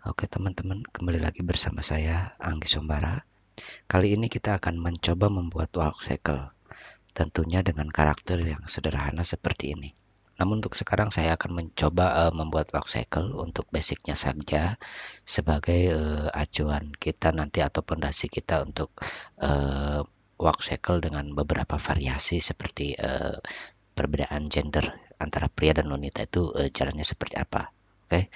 Oke teman-teman, kembali lagi bersama saya Anggi Sombara. Kali ini kita akan mencoba membuat walk cycle, tentunya dengan karakter yang sederhana seperti ini. Namun untuk sekarang saya akan mencoba membuat walk cycle untuk basicnya saja, sebagai acuan kita nanti atau pondasi kita untuk walk cycle dengan beberapa variasi seperti perbedaan gender antara pria dan wanita itu jalannya seperti apa. Oke.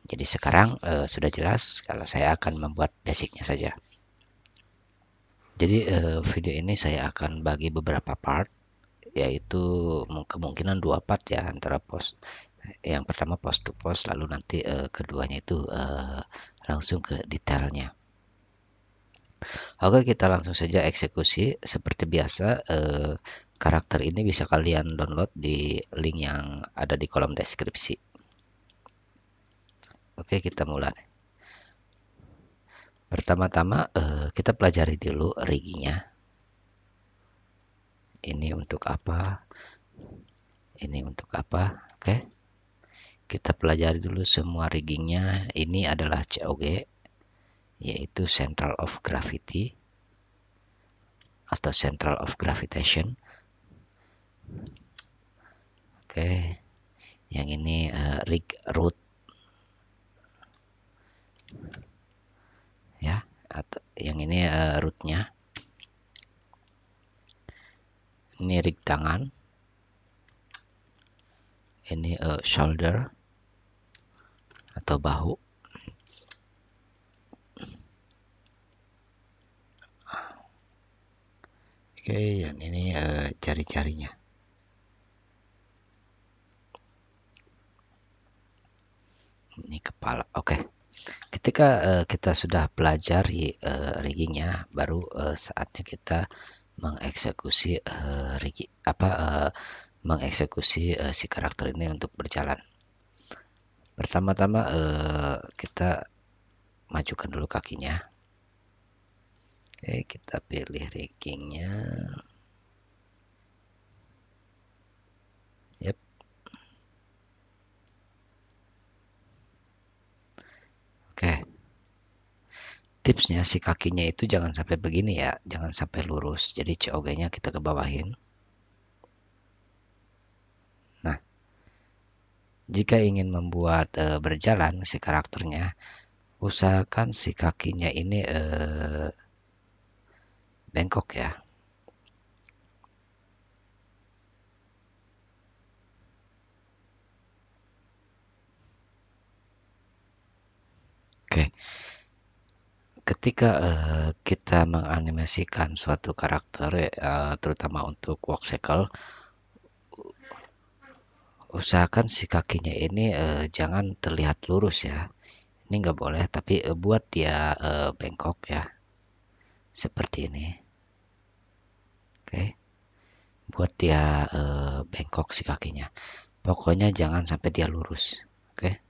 Jadi sekarang sudah jelas kalau saya akan membuat basicnya saja. Jadi video ini saya akan bagi beberapa part, yaitu kemungkinan dua part ya, antara post yang pertama post to post, lalu nanti keduanya itu langsung ke detailnya. Oke, kita langsung saja eksekusi. Seperti biasa, karakter ini bisa kalian download di link yang ada di kolom deskripsi. Oke, kita mulai. Pertama-tama kita pelajari dulu riggingnya. Ini untuk apa, ini untuk apa. Oke, kita pelajari dulu semua riggingnya. Ini adalah COG, yaitu Central of Gravity atau Central of Gravitation. Oke, yang ini rig root ya, atau yang ini rootnya. Ini rig tangan, ini shoulder atau bahu. Oke, yang ini jari-jarinya. Ini kepala. Oke, ketika kita sudah pelajari riggingnya, baru saatnya kita mengeksekusi mengeksekusi si karakter ini untuk berjalan. Pertama-tama kita majukan dulu kakinya. Oke, kita pilih riggingnya. Yep. Oke, tipsnya si kakinya itu jangan sampai begini ya, jangan sampai lurus, jadi COG-nya kita ke bawahin. Nah, jika ingin membuat berjalan si karakternya, usahakan si kakinya ini bengkok ya. Oke, ketika kita menganimasikan suatu karakter, terutama untuk walk cycle, usahakan si kakinya ini jangan terlihat lurus ya. Ini nggak boleh, tapi buat dia bengkok ya, seperti ini. Oke, buat dia bengkok si kakinya. Pokoknya jangan sampai dia lurus. Oke,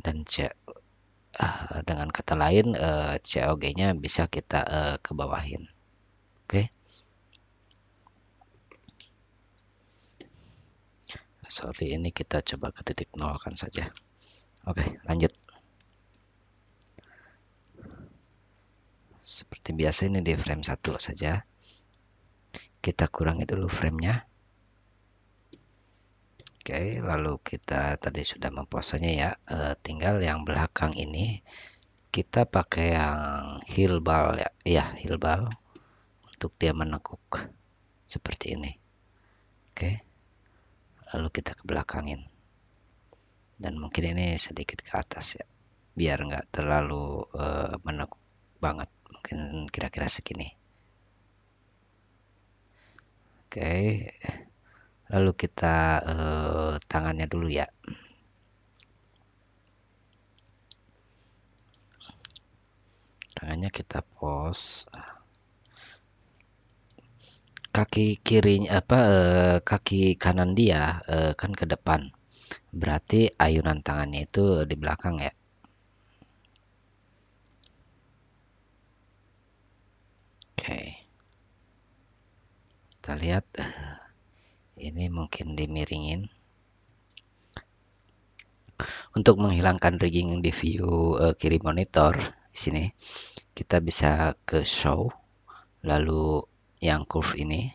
dan dengan kata lain COG-nya bisa kita ke bawahin. Oke. Sorry, ini kita coba ke titik nol kan saja. Oke, lanjut. Seperti biasa ini di frame 1 saja. Kita kurangi dulu framenya. Oke, lalu kita tadi sudah memposenya ya. Tinggal yang belakang ini kita pakai yang heel ball ya. Iya, heel ball untuk dia menekuk seperti ini. Oke. Lalu kita ke belakangin. Dan mungkin ini sedikit ke atas ya, biar nggak terlalu menekuk banget, mungkin kira-kira segini. Oke, lalu kita tangannya dulu ya. Tangannya kita pos. Kaki kirinya kaki kanan dia kan ke depan, berarti ayunan tangannya itu di belakang ya. Oke, kita lihat ini mungkin dimiringin. Untuk menghilangkan rigging di view kiri monitor, di sini kita bisa ke show, lalu yang curve ini,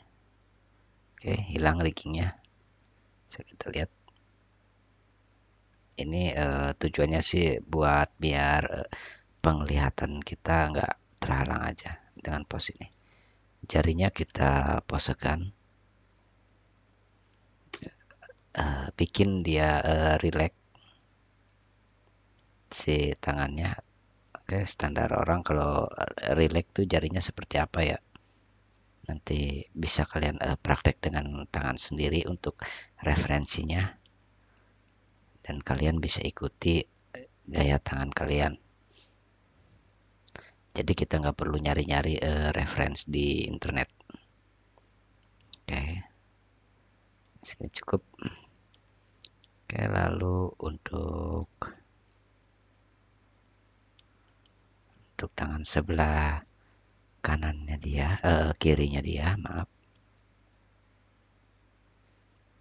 oke, hilang riggingnya. Bisa kita lihat. Ini tujuannya sih buat biar penglihatan kita nggak terhalang aja dengan pose ini. Jarinya kita posekan, bikin dia relax si tangannya. Oke, standar orang kalau relax tuh jarinya seperti apa ya? Nanti bisa kalian praktek dengan tangan sendiri untuk referensinya, dan kalian bisa ikuti gaya tangan kalian. Jadi kita nggak perlu nyari-nyari reference di internet. Oke, sini cukup. Oke, lalu untuk tangan sebelah kanannya dia, kirinya dia, maaf.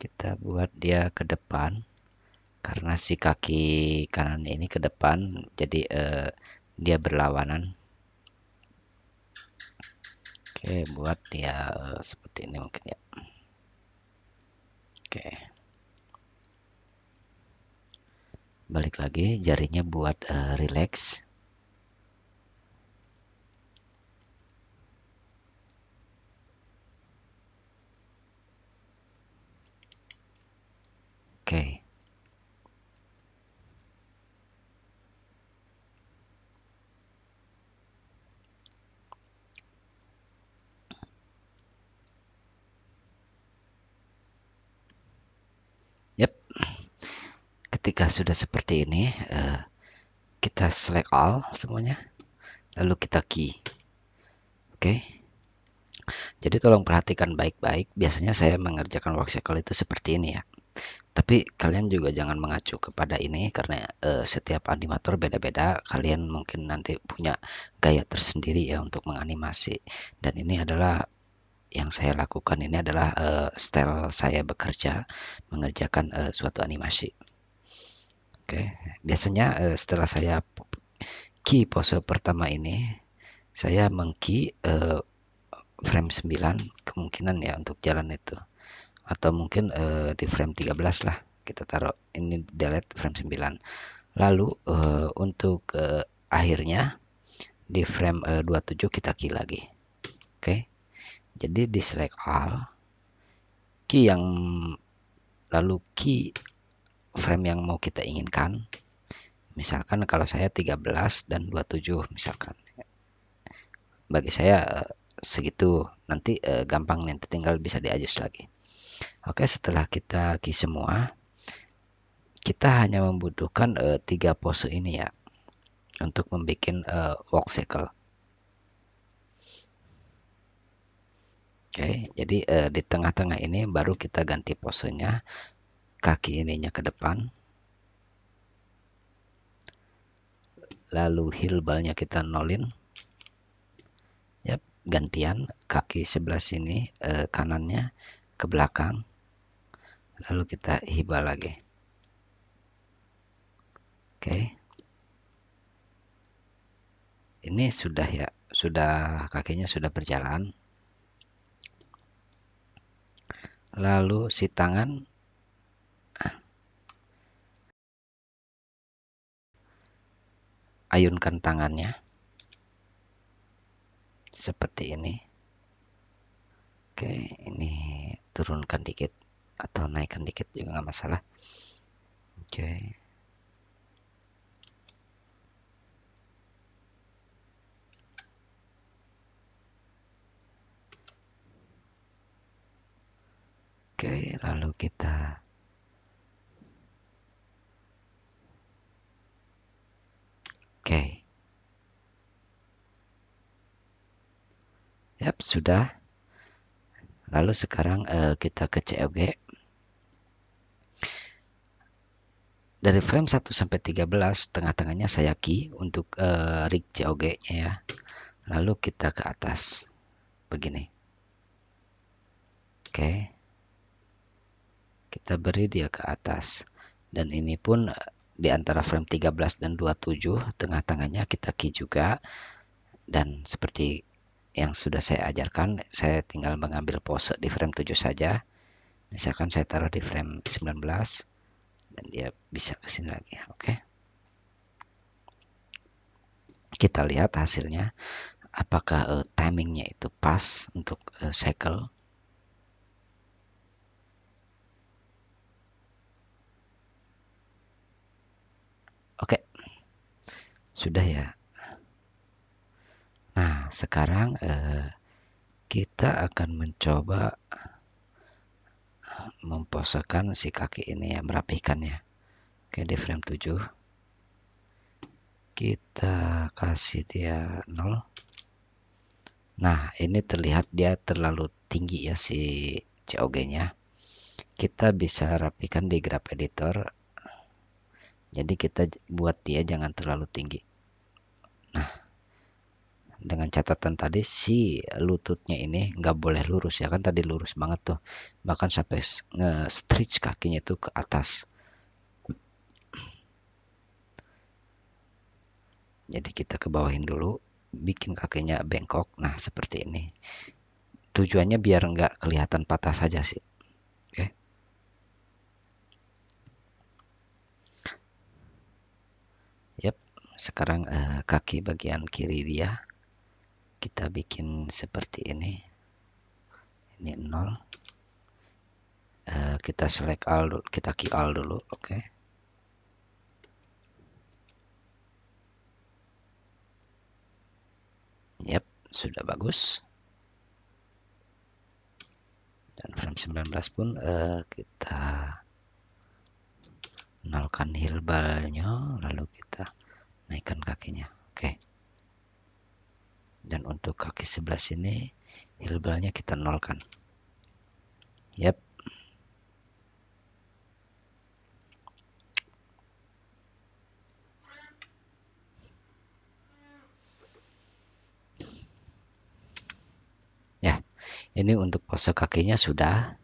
Kita buat dia ke depan karena si kaki kanan ini ke depan, jadi dia berlawanan. Oke, buat dia seperti ini mungkin ya. Oke, balik lagi, jarinya buat relax. Oke, yep. Ketika sudah seperti ini, kita select all semuanya, lalu kita key. Oke, jadi tolong perhatikan baik-baik. Biasanya saya mengerjakan work cycle itu seperti ini ya. Tapi kalian juga jangan mengacu kepada ini karena setiap animator beda-beda. Kalian mungkin nanti punya gaya tersendiri ya untuk menganimasi. Dan ini adalah yang saya lakukan, ini adalah style saya bekerja mengerjakan suatu animasi. Oke, biasanya setelah saya key pose pertama ini, saya mengkey frame 9 kemungkinan ya untuk jalan itu, atau mungkin di frame 13 lah kita taruh ini, delete frame 9. Lalu untuk akhirnya di frame 27 kita key lagi. Oke, jadi di select all, key yang lalu key frame yang mau kita inginkan. Misalkan kalau saya 13 dan 27 misalkan. Bagi saya segitu, nanti gampang, nanti tinggal bisa di-adjust lagi. Oke, setelah kita key semua, kita hanya membutuhkan 3 pose ini ya untuk membuat walk cycle. Oke, jadi di tengah-tengah ini baru kita ganti posenya, kaki ininya ke depan, lalu heel ballnya kita nolin. Yap, gantian kaki sebelah sini kanannya ke belakang, lalu kita hibal lagi. Oke, ini sudah ya, sudah kakinya sudah berjalan. Lalu si tangan ayunkan tangannya seperti ini. Oke, ini turunkan dikit atau naikkan dikit juga nggak masalah. Oke, oke, lalu kita oke. Yap, sudah. Lalu sekarang kita ke COG. Dari frame 1 sampai 13, tengah-tengahnya saya key untuk rig COG-nya ya. Lalu kita ke atas. Begini. Oke. Kita beri dia ke atas. Dan ini pun di antara frame 13 dan 27, tengah-tengahnya kita key juga. Dan seperti yang sudah saya ajarkan, saya tinggal mengambil pose di frame 7 saja. Misalkan saya taruh di frame 19 dan dia bisa ke sini lagi. Oke. Kita lihat hasilnya, apakah timingnya itu pas untuk cycle. Oke, sudah ya. Nah, sekarang kita akan mencoba memposekan si kaki ini ya, merapihkannya. Oke, di frame 7 kita kasih dia 0. Nah, ini terlihat dia terlalu tinggi ya si COG-nya. Kita bisa rapikan di graph editor. Jadi kita buat dia jangan terlalu tinggi. Nah, dengan catatan tadi si lututnya ini nggak boleh lurus ya kan, tadi lurus banget tuh, bahkan sampai nge-stretch kakinya itu ke atas. Jadi kita ke bawahin dulu, bikin kakinya bengkok. Nah, seperti ini. Tujuannya biar nggak kelihatan patah saja sih. Oke. Yap, sekarang kaki bagian kiri dia kita bikin seperti ini. Ini 0. Kita select all dulu, kita key all dulu. Oke. Yap, sudah bagus. Dan frame 19 pun kita nolkan hilbalnya, lalu kita naikkan kakinya. Oke. Dan untuk kaki sebelah sini hilbalnya kita nolkan. Yap. Ya, ini untuk pose kakinya sudah.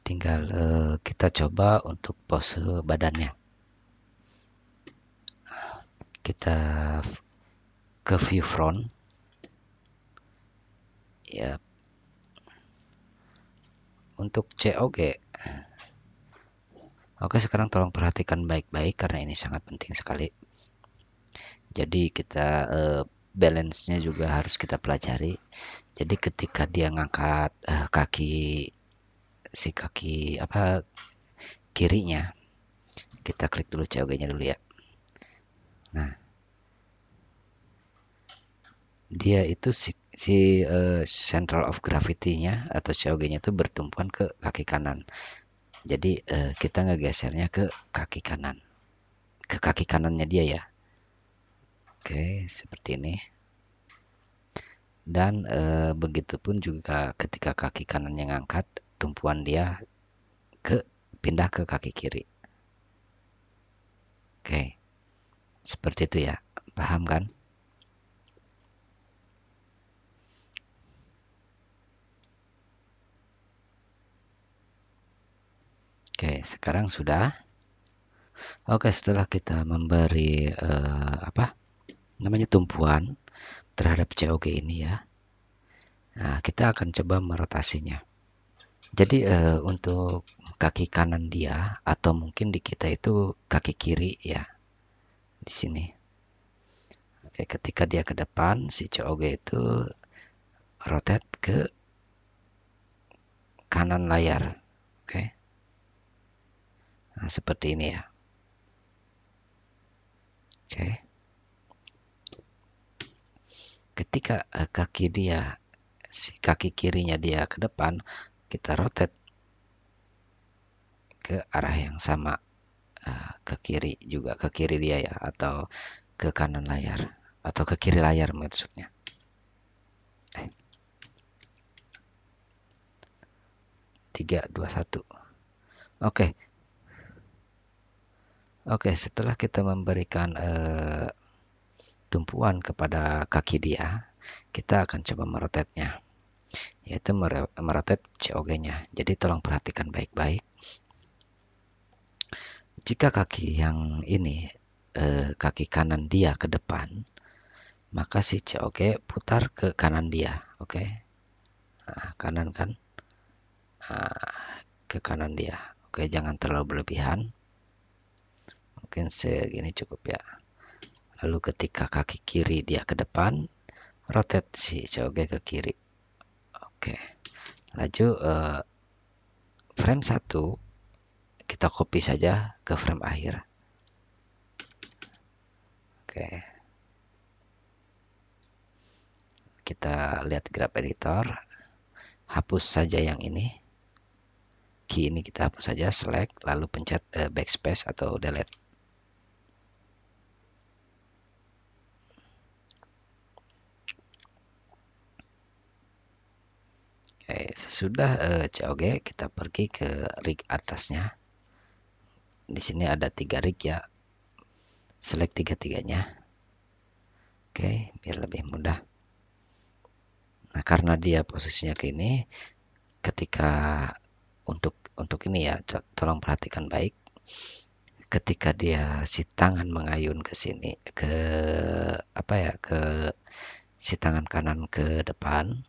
Tinggal kita coba untuk pose badannya. Kita ke view front. Ya, untuk COG. Oke, sekarang tolong perhatikan baik-baik karena ini sangat penting sekali. Jadi kita balance-nya juga harus kita pelajari. Jadi ketika dia ngangkat si kaki apa kirinya, kita klik dulu COG-nya dulu ya. Nah, dia itu center of gravity-nya atau COG-nya itu bertumpuan ke kaki kanan. Jadi kita ngegesernya ke kaki kanan, ke kaki kanannya dia ya. Oke, seperti ini. Dan begitupun juga ketika kaki kanannya ngangkat, tumpuan dia pindah ke kaki kiri. Oke, seperti itu ya. Paham kan? Oke, sekarang sudah. Oke, setelah kita memberi namanya tumpuan terhadap COG ini ya. Nah, kita akan coba merotasinya. Jadi untuk kaki kanan dia atau mungkin di kita itu kaki kiri ya. Di sini. Oke, ketika dia ke depan si COG itu rotate ke kanan layar. Oke. Nah, seperti ini ya. Oke. Ketika si kaki kirinya dia ke depan, kita rotate ke arah yang sama, ke kiri juga, ke kiri dia ya, atau ke kanan layar, atau ke kiri layar maksudnya. 3, 2, 1. Oke. Oke, setelah kita memberikan tumpuan kepada kaki dia, kita akan coba merotetnya, yaitu merotet COG-nya. Jadi tolong perhatikan baik-baik. Jika kaki yang ini, kaki kanan dia ke depan, maka si COG putar ke kanan dia. Oke. Nah, kanan kan? Nah, ke kanan dia. Oke, jangan terlalu berlebihan. Mungkin segini cukup ya. Lalu ketika kaki kiri dia ke depan, rotate si COG ke kiri. Oke. Laju frame 1 kita copy saja ke frame akhir. Oke. Kita lihat grab editor. Hapus saja yang ini. Key ini kita hapus saja, select, lalu pencet backspace atau delete. Oke, sesudah COG kita pergi ke rig atasnya. Di sini ada 3 rig ya. Select 3-tiganya. Oke, biar lebih mudah. Nah, karena dia posisinya ke ini, ketika untuk ini ya, tolong perhatikan baik. Ketika dia si tangan mengayun ke sini, ke apa ya, ke si tangan kanan ke depan,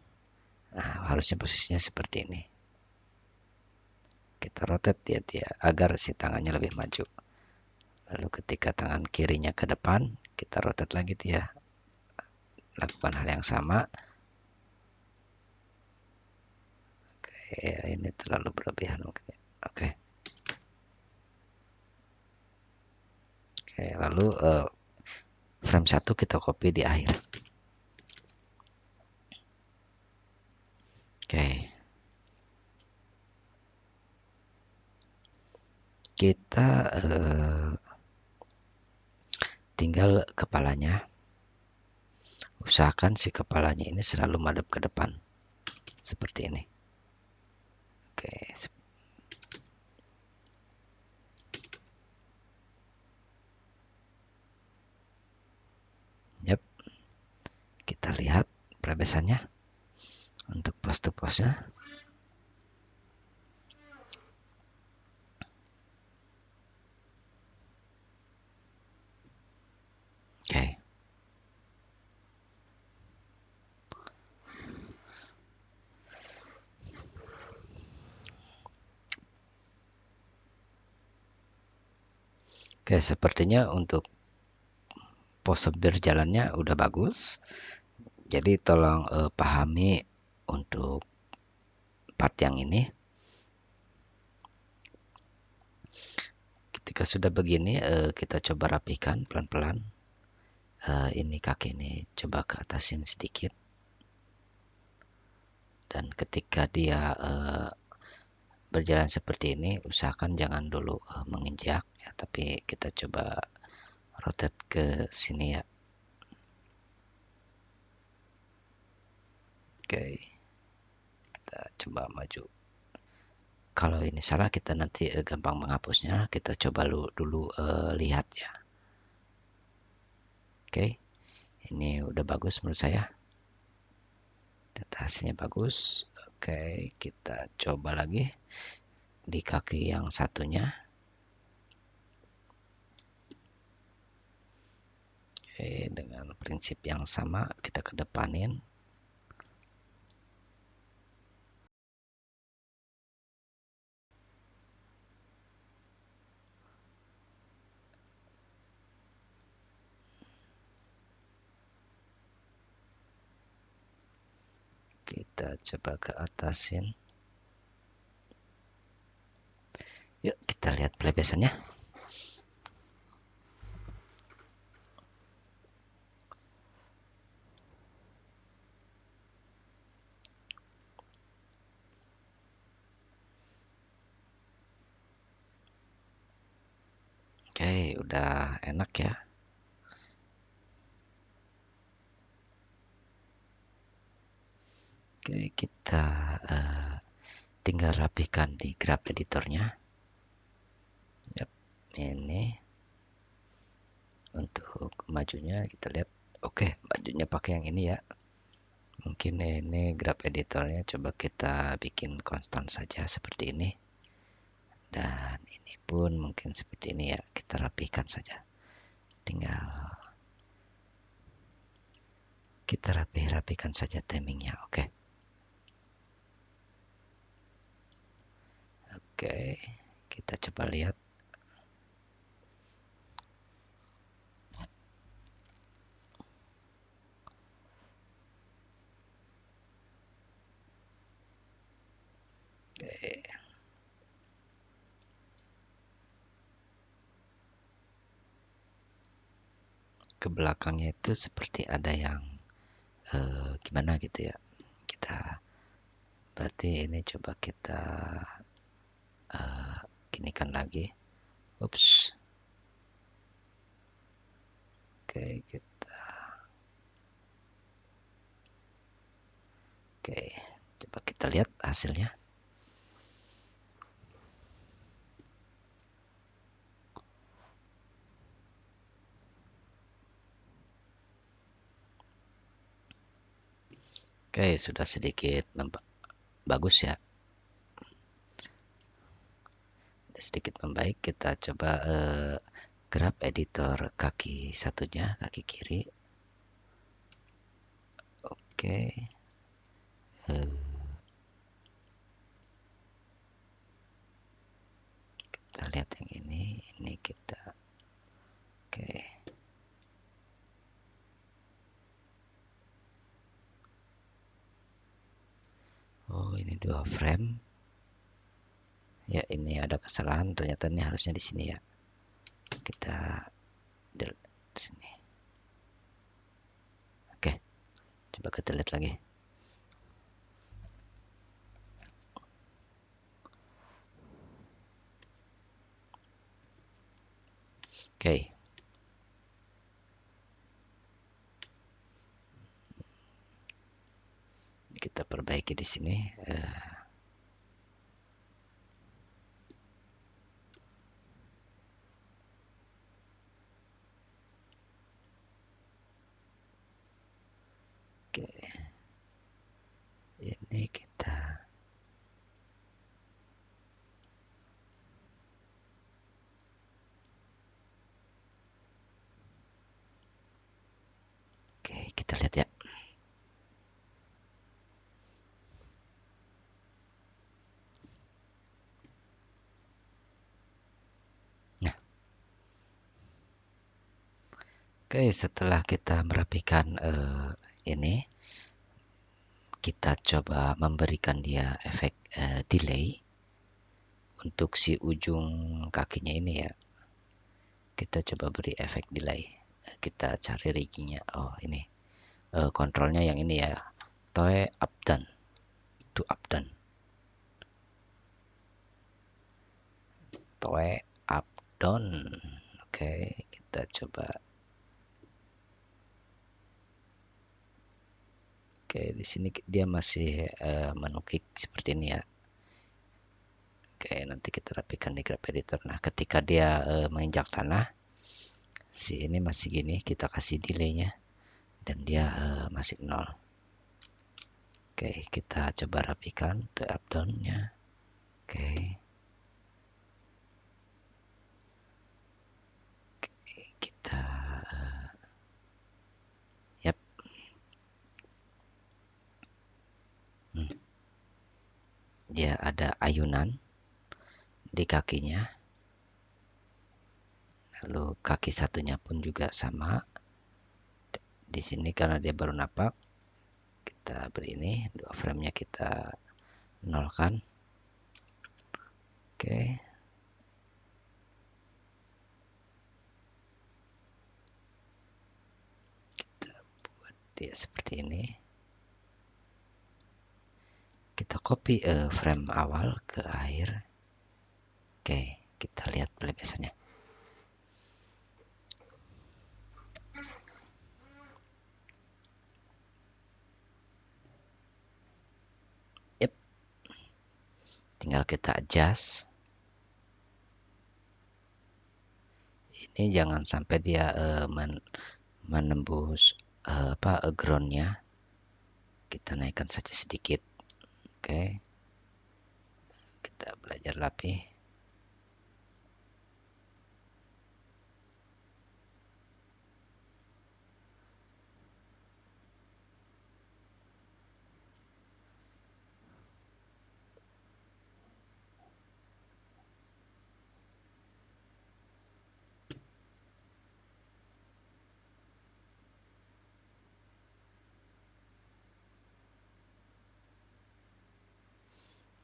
nah, harusnya posisinya seperti ini. Kita rotate dia agar si tangannya lebih maju. Lalu ketika tangan kirinya ke depan, kita rotate lagi dia. Lakukan hal yang sama. Oke, ini terlalu berlebihan mungkin ya. Oke. Oke, lalu frame 1 kita copy di akhir. Oke. Kita tinggal kepalanya. Usahakan si kepalanya ini selalu madep ke depan. Seperti ini. Oke. Yap. Kita lihat perebesannya untuk pose-posenya. Oke. Oke, sepertinya untuk pose berjalannya udah bagus. Jadi tolong pahami untuk part yang ini. Ketika sudah begini, kita coba rapikan pelan-pelan. Ini kaki ini coba ke atasin sedikit. Dan ketika dia berjalan seperti ini, usahakan jangan dulu menginjak ya, tapi kita coba rotate ke sini ya. Oke, kita coba maju. Kalau ini salah, kita nanti gampang menghapusnya. Kita coba dulu lihat ya. Oke, ini udah bagus menurut saya. Data hasilnya bagus. Oke, kita coba lagi di kaki yang satunya. Oke, dengan prinsip yang sama kita kedepanin. Kita coba ke atasin. Yuk kita lihat pelebesannya. Oke, udah enak ya. Oke, kita tinggal rapikan di grab editornya. Yap, ini untuk majunya kita lihat. Oke, majunya pakai yang ini ya. Mungkin ini grab editornya coba kita bikin konstan saja seperti ini. Dan ini pun mungkin seperti ini ya, kita rapihkan saja. Tinggal kita rapihkan saja timingnya. Oke, kita coba lihat. Oke. Ke belakangnya itu seperti ada yang gimana gitu ya. Kita berarti ini coba kita ginikan lagi. Ups. Oke, coba kita lihat hasilnya. Oke, sudah sedikit bagus ya. Sedikit membaik. Kita coba grab editor kaki satunya, kaki kiri. Oke. Kita lihat yang ini kita. Oke. Oh, ini 2 frame. Ya, ini ada kesalahan. Ternyata ini harusnya di sini ya. Kita delete di sini. Oke. Coba kita lihat lagi. Oke. Kita perbaiki di sini. Oke. Ini kita kita lihat ya. Nah, oke, setelah kita merapikan ini, kita coba memberikan dia efek delay untuk si ujung kakinya ini ya. Kita coba beri efek delay. Kita cari riggingnya. Oh, ini kontrolnya yang ini ya, toe up down, to up down, toe up down. Oke, kita coba. Oke, di sini dia masih menukik seperti ini ya. Oke, nanti kita rapikan di grab editor. Nah, ketika dia menginjak tanah, si ini masih gini, kita kasih delaynya dan dia masih 0. Oke, kita coba rapikan to up down-nya. Oke. Kita yap. Dia ada ayunan di kakinya. Lalu kaki satunya pun juga sama. Di sini karena dia baru napak, kita beri ini 2 frame-nya kita nolkan. Oke. Kita buat dia seperti ini. Kita copy frame awal ke akhir. Oke, kita lihat pelebesannya. Yep. Tinggal kita adjust. Ini jangan sampai dia menembus groundnya. Kita naikkan saja sedikit. Oke. Kita belajar lapih.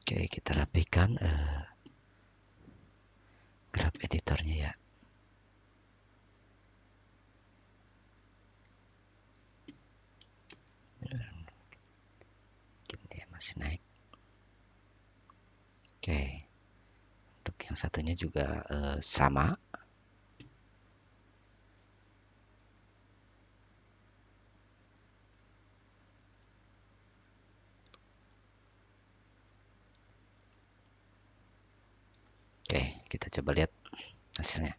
Oke, kita rapikan graph editornya ya. Mungkin dia masih naik. Oke, untuk yang satunya juga sama. Oke, kita coba lihat hasilnya.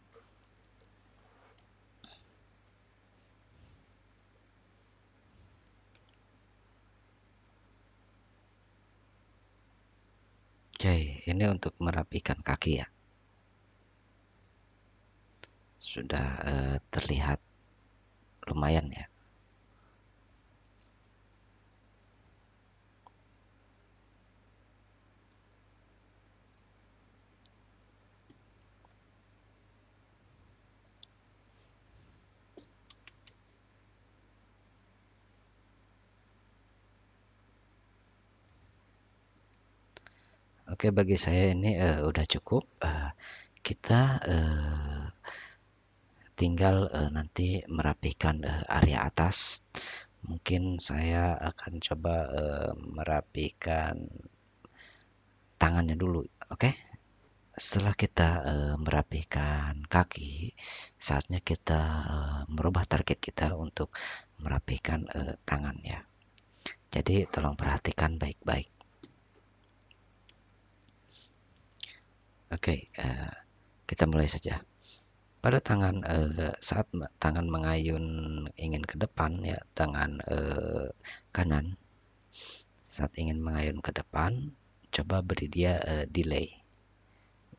Oke, ini untuk merapikan kaki ya. Sudah terlihat lumayan ya. Oke, bagi saya ini udah cukup. Kita tinggal nanti merapikan area atas. Mungkin saya akan coba merapikan tangannya dulu. Oke. Setelah kita merapikan kaki, saatnya kita merubah target kita untuk merapikan tangan ya. Jadi tolong perhatikan baik-baik. Oke, kita mulai saja. Pada tangan saat tangan mengayun ingin ke depan ya, tangan kanan saat ingin mengayun ke depan, coba beri dia delay.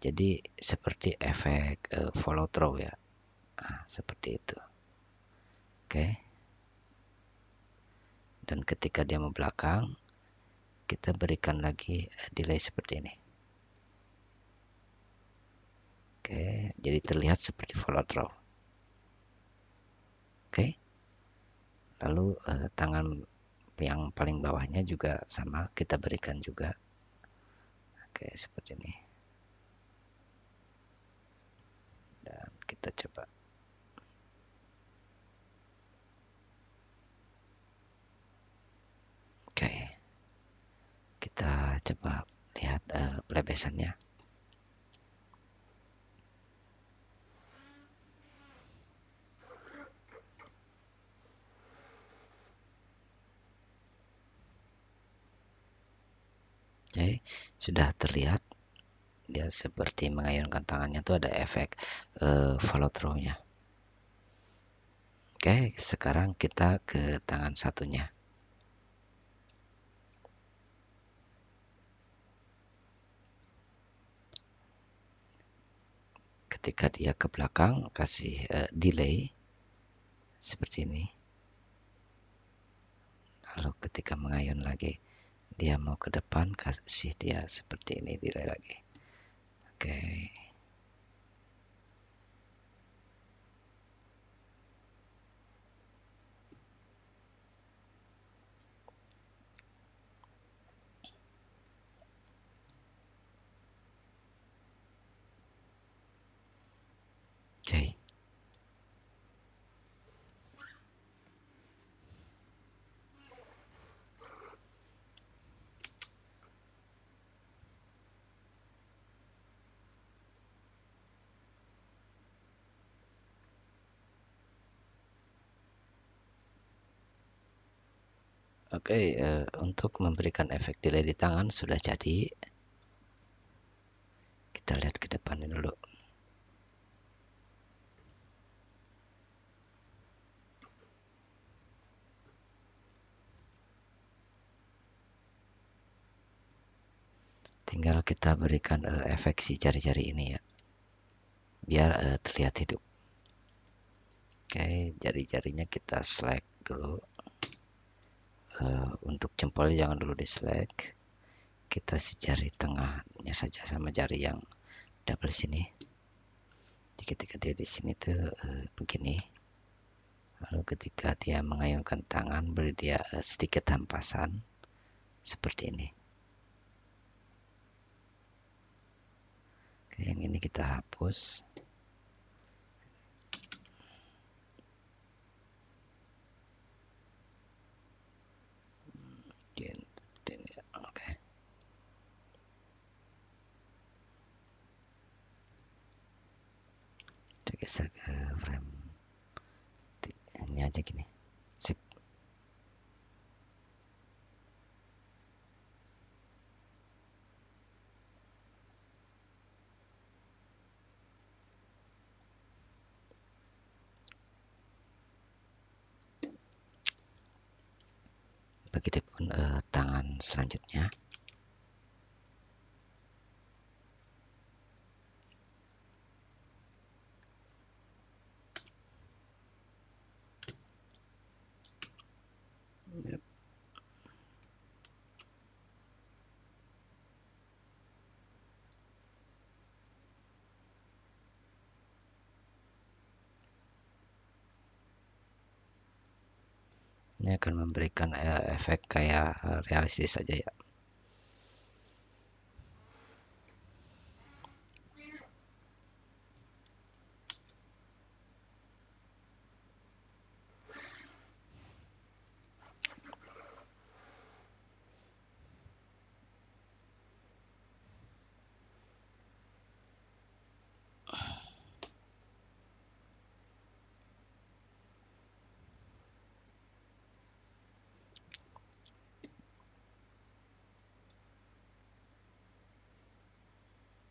Jadi seperti efek follow through ya. Nah, seperti itu. Oke. Dan ketika dia membelakang, kita berikan lagi delay seperti ini. Oke, jadi terlihat seperti follow through. Oke. Lalu tangan yang paling bawahnya juga sama, kita berikan juga. Oke, seperti ini. Dan kita coba. Oke. Kita coba lihat pelebesannya. Oke, sudah terlihat dia seperti mengayunkan tangannya tuh ada efek follow through-nya. Oke, sekarang kita ke tangan satunya. Ketika dia ke belakang, kasih delay seperti ini. Lalu ketika mengayun lagi, dia mau ke depan, kasih dia seperti ini, delay lagi. Oke. Oke. Oke, untuk memberikan efek delay di tangan sudah jadi. Kita lihat ke depan dulu. Tinggal kita berikan efek si jari-jari ini ya, biar terlihat hidup. Oke, jari-jarinya kita select dulu. Untuk jempol jangan dulu di select. Kita si jari tengahnya saja sama jari yang double sini. Jadi ketika dia di sini tuh begini. Lalu ketika dia mengayunkan tangan, beri dia sedikit hempasan seperti ini. Oke, yang ini kita hapus. Oke. Kita geser ke frame. Ini aja gini. Sip. Begitupun tangan selanjutnya. Yep. Ini akan memberikan efek kayak realistis saja ya.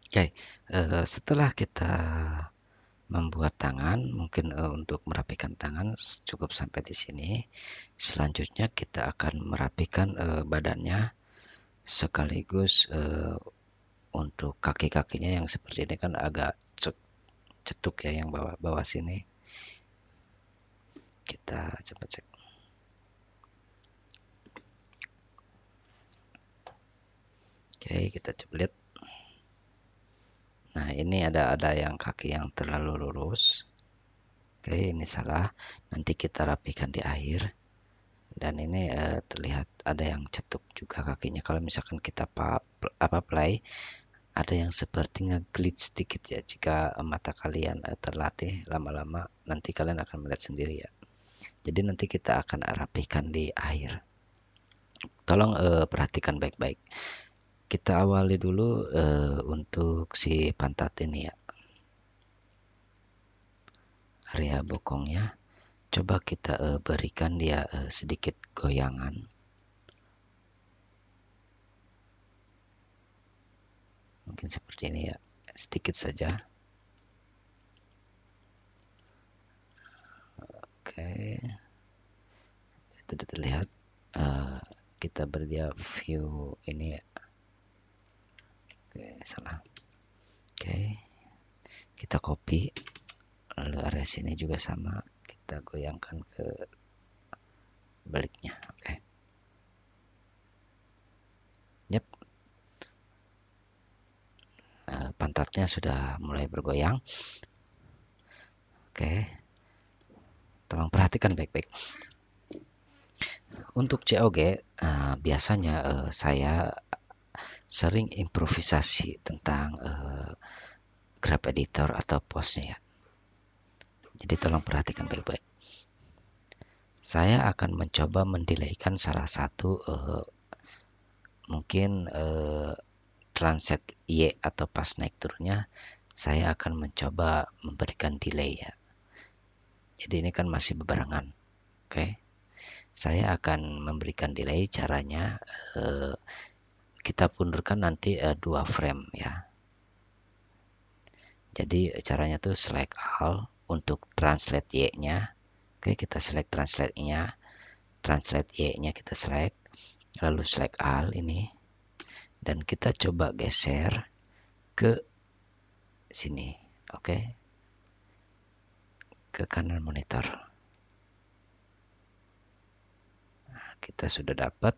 Oke, setelah kita membuat tangan, mungkin untuk merapikan tangan cukup sampai di sini. Selanjutnya kita akan merapikan badannya, sekaligus untuk kaki-kakinya yang seperti ini kan agak cetuk ya, yang bawah sini. Kita coba cek. Oke, kita coba lihat. Nah, ini ada yang kaki yang terlalu lurus. Oke, ini salah. Nanti kita rapikan di akhir. Dan ini terlihat ada yang cetuk juga kakinya. Kalau misalkan kita play, ada yang seperti nge-glitch sedikit ya. Jika mata kalian terlatih lama-lama, nanti kalian akan melihat sendiri ya. Jadi nanti kita akan rapikan di akhir. Tolong perhatikan baik-baik. Kita awali dulu untuk si pantat ini ya. Area bokongnya. Coba kita berikan dia sedikit goyangan. Mungkin seperti ini ya. Sedikit saja. Oke. Itu terlihat. Kita beri dia view ini ya. Oke, salah. Oke. Kita copy. Lalu area sini juga sama. Kita goyangkan ke baliknya. Oke. Yep. Pantatnya sudah mulai bergoyang. Oke. Tolong perhatikan baik-baik. Untuk COG biasanya saya sering improvisasi tentang grab editor atau postnya ya. Jadi tolong perhatikan baik-baik. Saya akan mencoba mendelaykan salah satu mungkin transit Y atau pas naik turunnya. Saya akan mencoba memberikan delay ya. Jadi ini kan masih bebarengan. Oke. Saya akan memberikan delay, caranya kita pundurkan nanti 2 frame ya. Jadi caranya tuh select all untuk translate Y-nya. Oke, kita select translate-nya. Translate Y-nya kita select. Lalu select all ini. Dan kita coba geser ke sini. Oke. Ke kanan monitor. Nah, kita sudah dapat.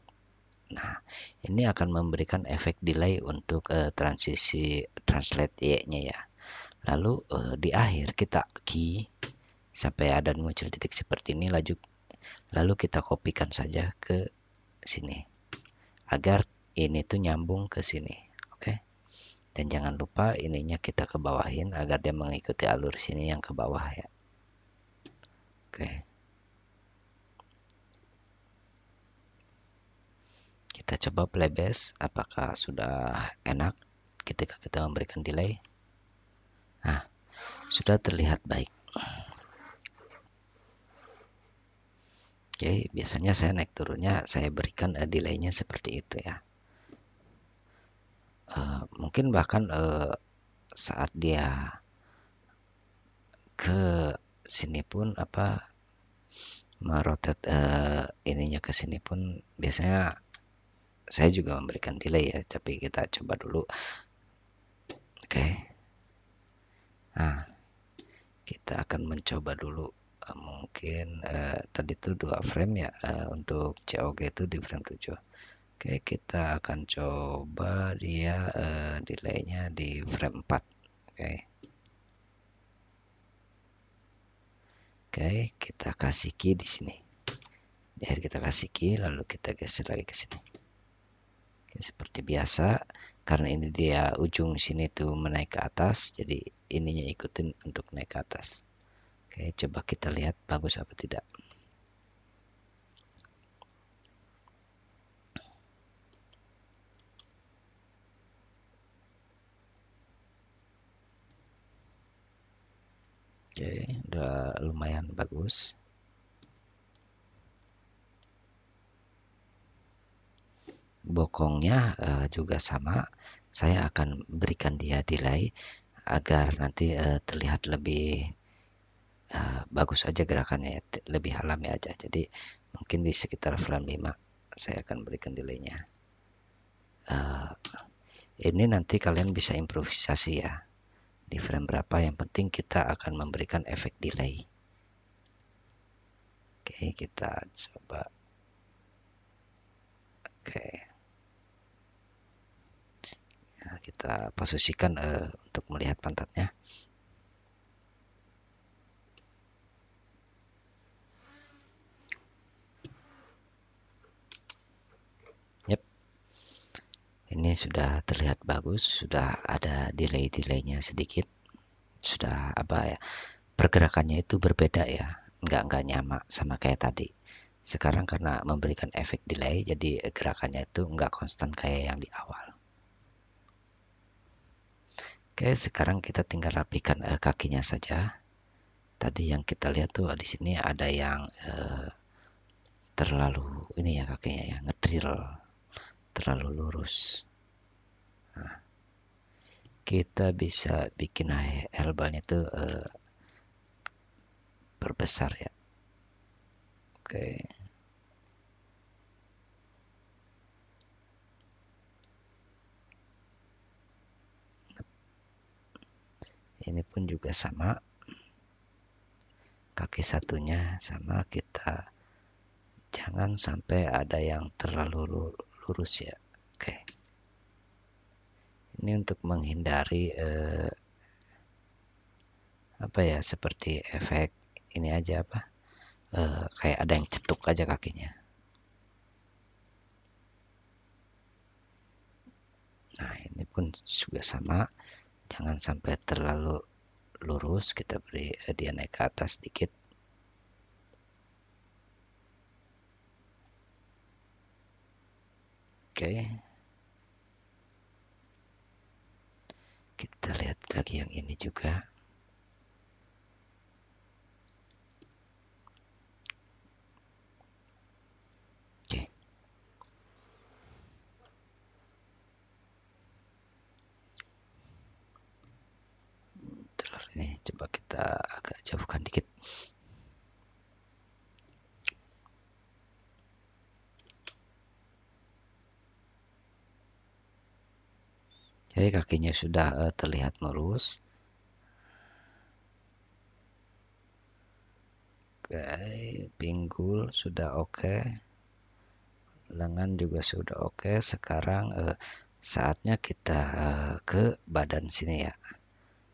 Nah, ini akan memberikan efek delay untuk transisi translate Y-nya ya. Lalu di akhir kita key sampai ada muncul titik seperti ini, lalu kita kopikan saja ke sini agar ini tuh nyambung ke sini. Oke. Dan jangan lupa ininya kita ke bawahin agar dia mengikuti alur sini yang ke bawah ya. Oke. Kita coba playback apakah sudah enak ketika kita memberikan delay. Nah, sudah terlihat baik. Oke, biasanya saya naik turunnya saya berikan delaynya seperti itu ya. Mungkin bahkan saat dia ke sini pun merotet ininya ke sini pun biasanya saya juga memberikan delay ya, tapi kita coba dulu. Oke. Nah, kita akan mencoba dulu mungkin tadi itu 2 frame ya, untuk COG itu di frame 7. Oke, kita akan coba dia delaynya di frame 4. Oke. Oke, kita kasih key di sini. Di akhir kita kasih key, lalu kita geser lagi ke sini. Oke, seperti biasa, karena ini dia ujung sini tuh menaik ke atas, jadi ininya ikutin untuk naik ke atas. Oke, coba kita lihat bagus apa tidak. Oke, udah lumayan bagus. Bokongnya juga sama. Saya akan berikan dia delay agar nanti terlihat lebih bagus aja gerakannya ya, lebih alami aja. Jadi mungkin di sekitar frame 5 saya akan berikan delaynya. Ini nanti kalian bisa improvisasi ya, di frame berapa, yang penting kita akan memberikan efek delay. Oke, kita coba. Oke, nah, kita posisikan untuk melihat pantatnya. Yep, ini sudah terlihat bagus, sudah ada delay-delaynya sedikit, sudah ya, pergerakannya itu berbeda ya, nggak nyama sama kayak tadi. Sekarang karena memberikan efek delay, jadi gerakannya itu nggak konstan kayak yang di awal. Oke, sekarang kita tinggal rapikan kakinya saja. Tadi yang kita lihat tuh di sini ada yang terlalu ini ya kakinya ya, ngedrill, terlalu lurus. Nah, kita bisa bikin elbownya tuh perbesar ya. Oke. Ini pun juga sama. Kaki satunya sama, kita jangan sampai ada yang terlalu lurus ya. Oke. Ini untuk menghindari seperti efek ini aja kayak ada yang cetuk aja kakinya. Nah, ini pun juga sama, jangan sampai terlalu lurus, kita beri dia naik ke atas sedikit. Oke, kita lihat lagi yang ini juga. Oke, terus ini coba kita agak jauhkan dikit. Jadi kakinya sudah terlihat lurus. Oke, pinggul sudah oke. Lengan juga sudah oke. Sekarang saatnya kita ke badan sini ya.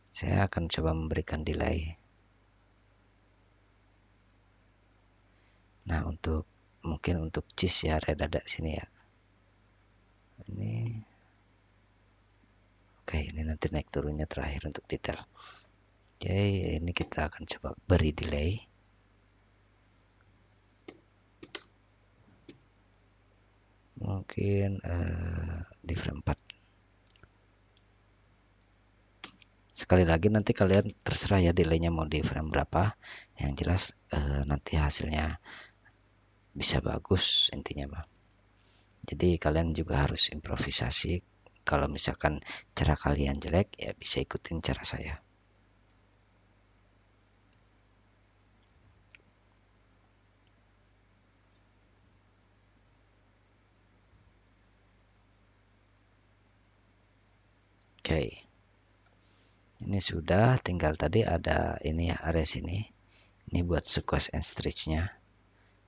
Saya akan coba memberikan delay. Nah, mungkin untuk cheese ya, area dada sini ya. Ini oke. Oke, ini nanti naik turunnya terakhir untuk detail. Oke, ini kita akan coba beri delay. Mungkin di frame 4. Sekali lagi nanti kalian terserah ya delaynya mau di frame berapa. Yang jelas nanti hasilnya bisa bagus intinya mah. Jadi kalian juga harus improvisasi. Kalau misalkan cara kalian jelek ya bisa ikutin cara saya. Oke. Ini sudah, tinggal tadi ada ini ya, area sini. Ini buat squash and stretch-nya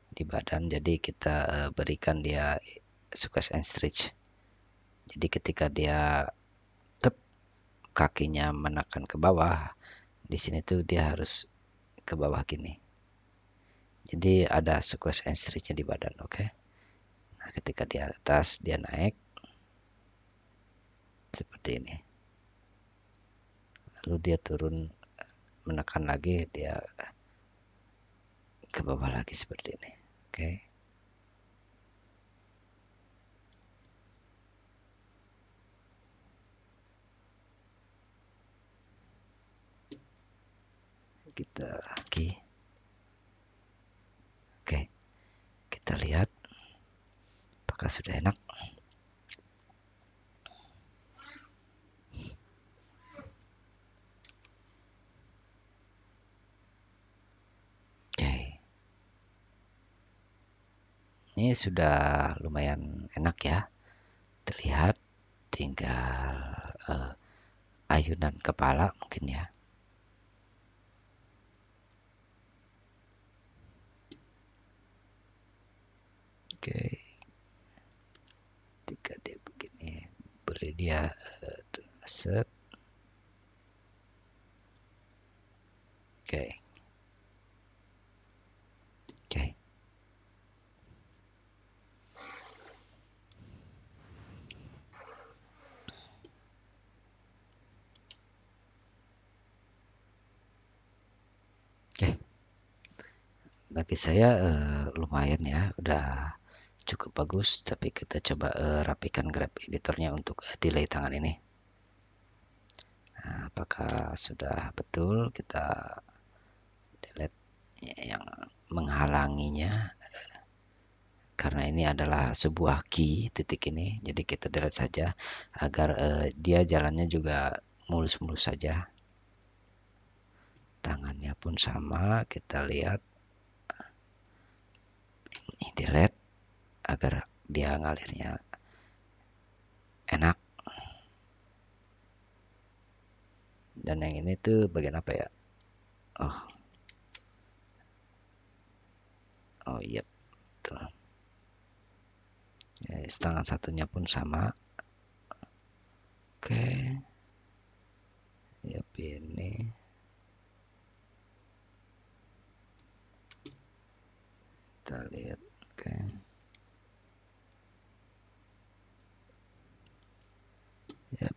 di badan. Jadi kita berikan dia squash and stretch. Jadi ketika dia kakinya menekan ke bawah, di sini tuh dia harus ke bawah gini. Jadi ada squash and stretch-nya di badan, oke? Nah, ketika di atas dia naik seperti ini. Lalu dia turun menekan lagi, dia ke bawah lagi seperti ini. Oke. Kita lagi. Oke. Kita lihat apakah sudah enak. Oke. Ini sudah lumayan enak ya. Terlihat, tinggal ayunan kepala mungkin ya. Oke. Ketika dia begini, beri dia set. Oke. Oke. Oke. Bagi saya lumayan ya, udah cukup bagus. Tapi kita coba rapikan grab editornya untuk delay tangan ini. Nah, apakah sudah betul? Kita delete yang menghalanginya, karena ini adalah sebuah key titik ini. Jadi kita delete saja agar dia jalannya juga mulus-mulus saja. Tangannya pun sama, kita lihat ini delete agar dia ngalirnya enak. Dan yang ini tuh bagian apa ya? Oh iya, betul. Ya, tangan satunya pun sama. Oke. Ya, ini kita lihat. Oke. Ya,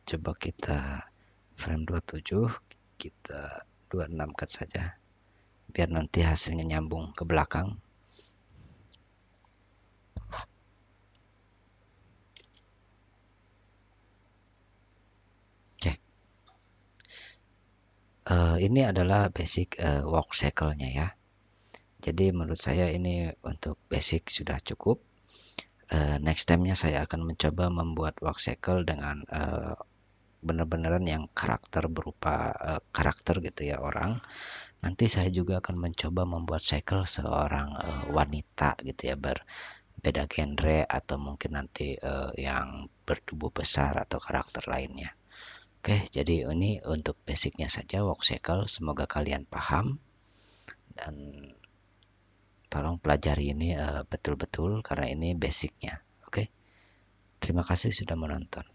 coba kita frame 27, kita 26 kan saja, biar nanti hasilnya nyambung ke belakang. Oke. Ini adalah basic walk cycle-nya ya. Jadi menurut saya ini untuk basic sudah cukup. Next time-nya saya akan mencoba membuat walk cycle dengan benar-benaran yang karakter berupa karakter gitu ya, orang. Nanti saya juga akan mencoba membuat cycle seorang wanita gitu ya, berbeda genre, atau mungkin nanti yang bertubuh besar atau karakter lainnya. Oke, jadi ini untuk basicnya saja walk cycle. Semoga kalian paham dan tolong pelajari ini betul-betul karena ini basicnya. Oke, terima kasih sudah menonton.